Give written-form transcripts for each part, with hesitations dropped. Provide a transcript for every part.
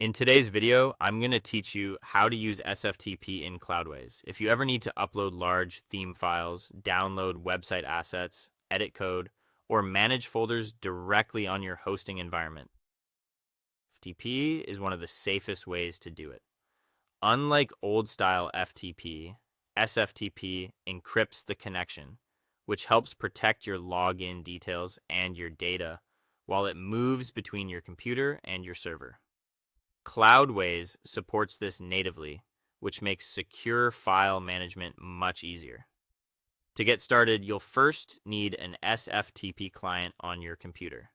In today's video, I'm going to teach you how to use SFTP in Cloudways. If you ever need to upload large theme files, download website assets, edit code, or manage folders directly on your hosting environment, FTP is one of the safest ways to do it. Unlike old-style FTP, SFTP encrypts the connection, which helps protect your login details and your data while it moves between your computer and your server. Cloudways supports this natively, which makes secure file management much easier. To get started, you'll first need an SFTP client on your computer.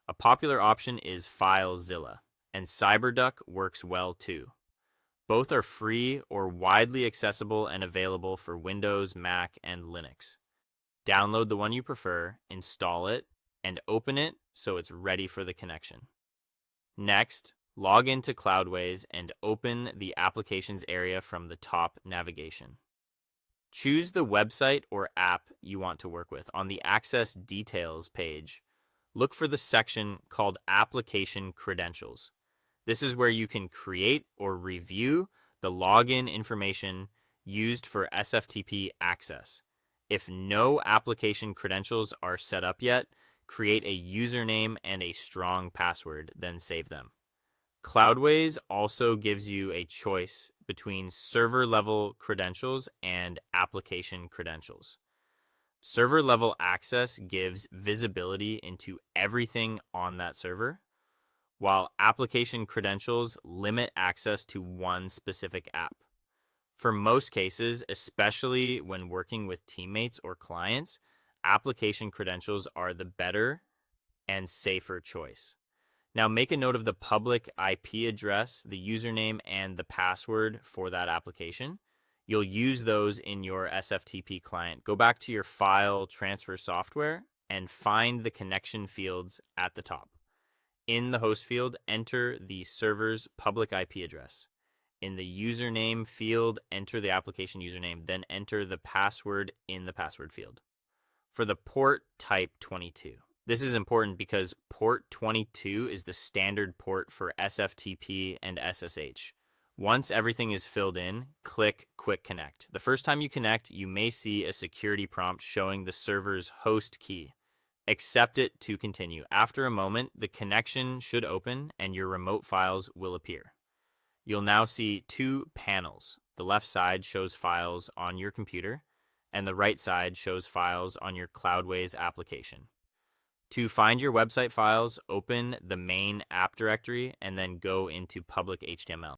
A popular option is FileZilla, and CyberDuck works well too. Both are free or widely accessible and available for Windows, Mac, and Linux. Download the one you prefer, install it, and open it so it's ready for the connection. Next, log into Cloudways and open the Applications area from the top navigation. Choose the website or app you want to work with. On the Access Details page, look for the section called Application Credentials. This is where you can create or review the login information used for SFTP access. If no application credentials are set up yet, create a username and a strong password, then save them. Cloudways also gives you a choice between server-level credentials and application credentials. Server-level access gives visibility into everything on that server, while application credentials limit access to one specific app. For most cases, especially when working with teammates or clients, application credentials are the better and safer choice. Now make a note of the public IP address, the username, and the password for that application. You'll use those in your SFTP client. Go back to your file transfer software and find the connection fields at the top. In the host field, enter the server's public IP address. In the username field, enter the application username, then enter the password in the password field. For the port, type 22. This is important because port 22 is the standard port for SFTP and SSH. Once everything is filled in, click Quick Connect. The first time you connect, you may see a security prompt showing the server's host key. Accept it to continue. After a moment, the connection should open and your remote files will appear. You'll now see two panels. The left side shows files on your computer, and the right side shows files on your Cloudways application. To find your website files, open the main app directory and then go into public HTML.